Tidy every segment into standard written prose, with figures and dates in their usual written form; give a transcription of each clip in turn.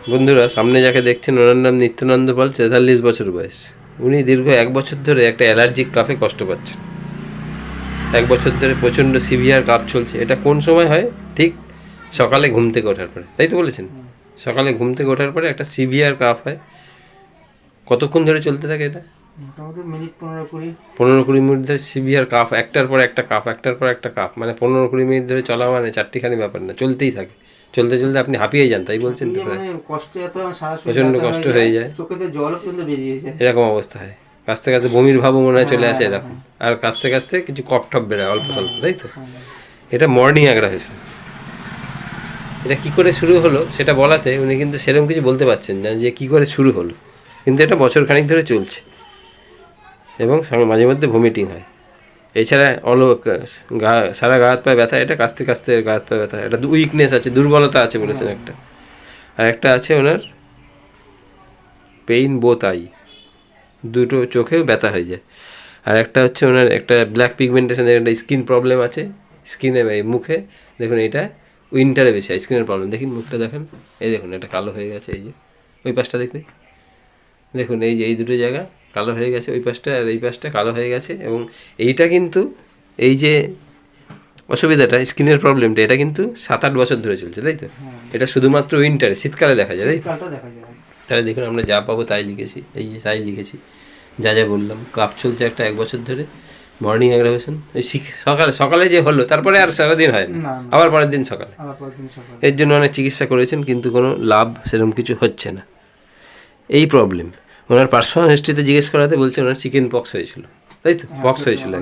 বন্ধুরা, সামনে যাকে দেখছেন ওনার নাম নিত্যানন্দ পাল, ৪৩ বছর বয়স। উনি দীর্ঘ 1 বছর ধরে একটা অ্যালার্জিক কাফে কষ্ট পাচ্ছেন। 1 বছর ধরে প্রচণ্ড সিভিয়ার কাফ চলছে। এটা কোন সময় হয়? ঠিক সকালে ঘুম থেকে ওঠার পরে, তাই তো বলেছেন? সকালে ঘুম থেকে ওঠার পরে একটা সিভিয়ার কাফ হয়। কতক্ষণ ধরে চলতে থাকে এটা? মোটামুটি মিনিট 15-20। 15-20 মিনিট ধরে সিভিয়ার কাফ, একটার পর একটা কাফ, একটার পর একটা কাফ, মানে 15-20 মিনিট ধরে চলা মানে চারটিখানি ব্যাপার না, চলতেই থাকে। চলতে চলতে আপনি হাঁপিয়ে যান, তাই বলছেন তো? প্রায় কষ্ট এত, সারা শরীর প্রচণ্ড ব্যথা কষ্ট হয়ে যায়, চোখেতে জল পর্যন্ত বেরিয়েছে। এরকম অবস্থা হয়। কাছতে কাছতে বমির ভাবও মনে হয় চলে আসে এরকম। আর কাছতে কাছতে কিছু কফ টপ বেরোয় অল্প স্বল্প, তাই তো? এটা মর্নিং অ্যাগ্রাভেশন। এটা কী করে শুরু হলো সেটা বলাতে উনি কিন্তু সেরকম কিছু বলতে পারছেন না যে কী করে শুরু হলো, কিন্তু এটা বছর খানিক ধরে চলছে এবং মাঝে মধ্যে ভমিটিং হয়। এছাড়া গা, সারা গা হাত পায়ে ব্যথা, এটা কাছতে কাছতে গা হাত পায়ে ব্যথা। এটা উইকনেস আছে, দুর্বলতা আছে বলেছেন একটা। আর একটা আছে ওনার পেইন বোথ আই, দুটো চোখেও ব্যথা হয়ে যায়। আর একটা হচ্ছে ওনার একটা ব্ল্যাক পিগমেন্টেশন, একটা স্কিন প্রবলেম আছে স্কিনে, মুখে দেখুন এটা উইন্টারে বেশি হয় স্কিনের প্রবলেম। দেখুন মুখটা দেখেন, এই দেখুন এটা কালো হয়ে গেছে, এই যে ওই পাশটা দেখুন, দেখুন এই যে এই দুটো জায়গা কালো হয়ে গেছে, ওই পাশটা আর এই পাশটা কালো হয়ে গেছে। এবং এইটা কিন্তু এই যে অসুবিধাটা স্কিনের প্রবলেমটা, এটা কিন্তু 7-8 বছর ধরে চলছে, তাই তো? এটা শুধুমাত্র উইন্টারে, শীতকালে দেখা যায়, তাই তো? তাহলে দেখুন আমরা যা পাবো তাই লিখেছি, এই যে তাই লিখেছি, যা যা বললাম। কাপ চলছে একটা 1 বছর ধরে, মর্নিং অ্যাগ্রাভেশন। এই সকালে সকালে যে হলো, তারপরে আর সারাদিন হয় না, আবার পরের দিন সকালে। এর জন্য অনেক চিকিৎসা করেছেন কিন্তু কোনো লাভ সেরকম কিছু হচ্ছে না। এই প্রবলেম ওনার পার্সোনাল হিস্ট্রিতে জিজ্ঞেস করাতে বলছে ওনার চিকেন পক্স হয়েছিল, তাই তো? পক্স হয়েছিল।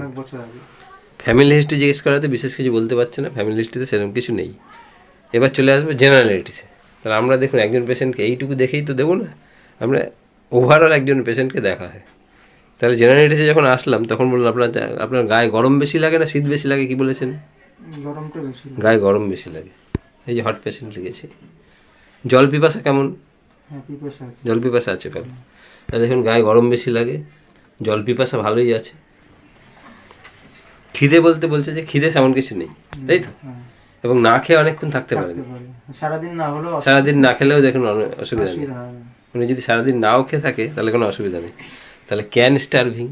ফ্যামিলি হিস্ট্রি জিজ্ঞেস করাতে বিশেষ কিছু বলতে পারছে না, ফ্যামিলি হিস্ট্রিতে সেরকম কিছু নেই। এবার চলে আসবে জেনারেলিটিসে। তাহলে আমরা দেখুন একজন পেশেন্টকে এইটুকু দেখেই তো দেবো না, আমরা ওভারঅল একজন পেশেন্টকে দেখা হয়। তাহলে জেনারেলিটিসে যখন আসলাম তখন বললাম আপনার গায়ে গরম বেশি লাগে না শীত বেশি লাগে, কি বলেছেন? গরমটা বেশি, গায়ে গরম বেশি লাগে। এই যে হট পেশেন্ট লিখেছি। জল পিপাসা কেমন? জল পিপাসা আছে ভালো। তাহলে দেখুন গায়ে গরম বেশি লাগে, জল পিপাসা ভালোই আছে। খিদে বলতে বলছে যে খিদে সেমন কিছু নেই, তাই তো? এবং না খেয়ে অনেকক্ষণ থাকতে পারেন, সারাদিন না খেলেও দেখুন অসুবিধা নেই। উনি যদি সারাদিন নাও খেয়ে থাকে তাহলে কোনো অসুবিধা নেই। তাহলে ক্যান স্টারভিং,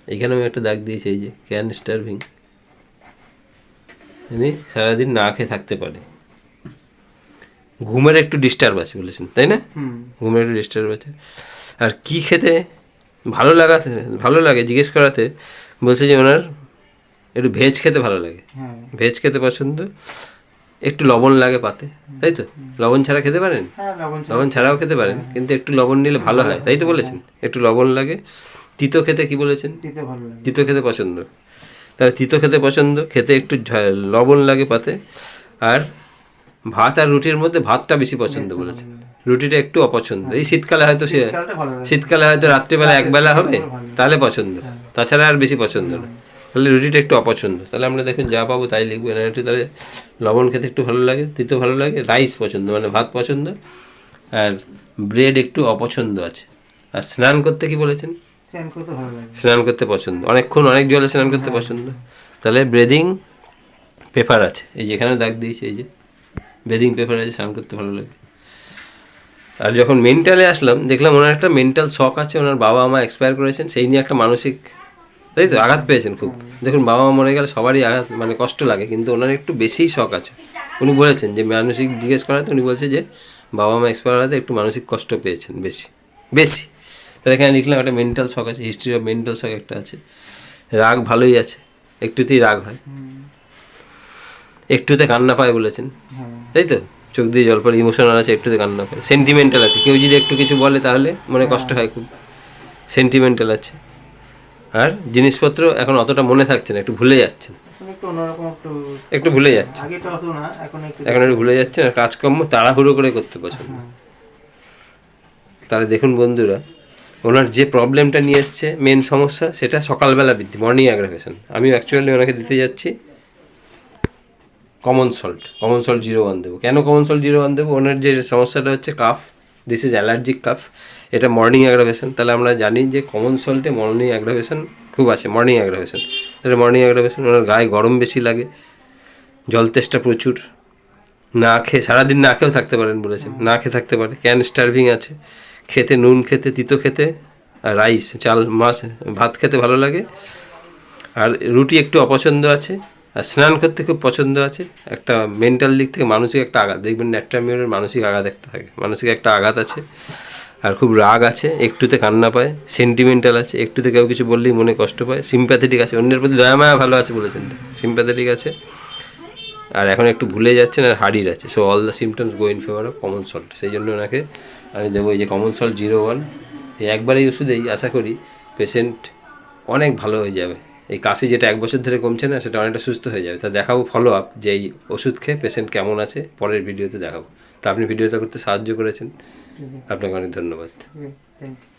এইখানে আমি একটা দাগ দিয়েছি, এই যে ক্যান স্টারভিং, উনি সারাদিন না খেয়ে থাকতে পারে। ঘুমের একটু ডিস্টার্ব আছে বলেছেন, তাই না? ঘুমের একটু ডিস্টার্ব আছে। আর কি খেতে ভালো লাগে জিজ্ঞেস করাতে বলছে যে ওনার একটু ভেজ খেতে ভালো লাগে, ভেজ খেতে পছন্দ, একটু লবণ লাগে পাতে, তাই তো? লবণ ছাড়া খেতে পারেন? লবণ ছাড়াও খেতে পারেন, কিন্তু একটু লবণ নিলে ভালো হয়, তাই তো বলেছেন? একটু লবণ লাগে। তিতো খেতে কি বলেছেন? তিতো খেতে পছন্দ। তাহলে তিতো খেতে পছন্দ, খেতে একটু লবণ লাগে পাতে। আর ভাত আর রুটির মধ্যে ভাতটা বেশি পছন্দ বলেছে, রুটিটা একটু অপছন্দ। এই শীতকালে হয়তো রাত্রিবেলা একবেলা হবে তাহলে পছন্দ, তাছাড়া আর বেশি পছন্দ না। তাহলে রুটিটা একটু অপছন্দ। তাহলে আমরা দেখুন যা পাবো তাই লিখবো। একটু তাহলে লবণ খেতে একটু ভালো লাগে, তিতো ভালো লাগে, রাইস পছন্দ মানে ভাত পছন্দ, আর ব্রেড একটু অপছন্দ আছে। আর স্নান করতে কি বলেছেন? স্নান করতে পছন্দ, অনেকক্ষণ অনেক জলে স্নান করতে পছন্দ। তাহলে ব্রেদিং পেপার আছে, এই যে এখানে দাগ দিয়েছি, এই যে ব্রেদিং পেপার আছে, স্নান করতে ভালো লাগে। আর যখন মেন্টালে আসলাম দেখলাম ওনার একটা মেন্টাল শক আছে, ওনার বাবা মা এক্সপায়ার করেছেন, সেই নিয়ে একটা মানসিক, তাই তো, আঘাত পেয়েছেন খুব। দেখুন বাবা মা মরে গেলে সবারই আঘাত মানে কষ্ট লাগে, কিন্তু ওনার একটু বেশিই শখ আছে। উনি বলেছেন যে মানসিক জিজ্ঞেস করাতে উনি বলছে যে বাবা মা এক্সপায়ার করাতে একটু মানসিক কষ্ট পেয়েছেন বেশি বেশি। তাহলে এখানে লিখলাম একটা মেন্টাল শক আছে, হিস্ট্রি অফ মেন্টাল শক একটা আছে। রাগ ভালোই আছে, একটুতেই রাগ হয়, একটুতে কান্না পায় বলেছেন, তাই তো? চোখ দিয়ে জল পড়ে, ইমোশনাল আছে, একটুতে কান্না পায়। সেন্টিমেন্টাল আছে, কেউ যদি একটু কিছু বলে তাহলে মনে কষ্ট হয় খুব, সেন্টিমেন্টাল আছে। আর জিনিসপত্র এখন অতটা মনে থাকছে না, একটু ভুলে যাচ্ছেন, একটু ভুলে যাচ্ছে, এখন একটু ভুলে যাচ্ছেন। আর কাজকর্ম তাড়াহুড়ো করে করতে পছন্দ। তাহলে দেখুন বন্ধুরা, ওনার যে প্রবলেমটা নিয়ে এসছে মেন সমস্যা, সেটা সকালবেলা বৃদ্ধি, মর্নিং অ্যাগ্রাভেশন। আমি অ্যাকচুয়ালি ওনাকে দিতে যাচ্ছি কমন সল্ট 0-1 দেবো। কেন কমন সল্ট 0-1 দেবো? ওনার যে সমস্যাটা হচ্ছে calf, this is allergic calf, এটা মর্নিং অ্যাগ্রাভেশন। তাহলে আমরা জানি যে কমন সল্টে মর্নিং অ্যাগ্রাভেশন খুব আছে, মর্নিং অ্যাগ্রাভেশন। তাহলে মর্নিং অ্যাগ্রাভেশন, ওনার গায়ে গরম বেশি লাগে, জল তেষ্টা প্রচুর, না খেয়ে সারাদিন না খেয়েও থাকতে পারেন বলেছেন, না খেয়ে থাকতে পারে। ক্যান স্টার্ভিং আছে, খেতে নুন খেতে, তিতো খেতে, আর রাইস চাল মাছ ভাত খেতে ভালো লাগে। আর রুটি একটু অপছন্দ আছে, আর স্নান করতে খুব পছন্দ আছে। একটা মেন্টাল দিক থেকে মানসিক একটা আঘাত, দেখবেন ন্যাট্রামিওরের মানসিক আঘাত একটা থাকে, মানসিক একটা আঘাত আছে। আর খুব রাগ আছে, একটুতে কান্না পায়, সেন্টিমেন্টাল আছে, একটুতে কেউ কিছু বললেই মনে কষ্ট পায়, সিম্প্যাথেটিক আছে, অন্যের প্রতি দয়া মায়া ভালো আছে বলেছেন, সিম্প্যাথেটিক আছে। আর এখন একটু ভুলে যাচ্ছেন, আর হাড়ির আছে। So all the symptoms go in favour of common salt. সেই জন্য ওনাকে আমি দেবো এই যে কমন সল্ট 01। এই একবারই ওষুধেই আশা করি পেশেন্ট অনেক ভালো হয়ে যাবে। এই কাশি যেটা 1 বছর ধরে কমছে না, সেটা অনেকটা সুস্থ হয়ে যাবে। তা দেখাবো ফলো আপ যে এই ওষুধ খেয়ে পেশেন্ট কেমন আছে, পরের ভিডিওতে দেখাবো। তা আপনি ভিডিওটা করতে সাহায্য করেছেন, আপনাকে অনেক ধন্যবাদ। Thank you.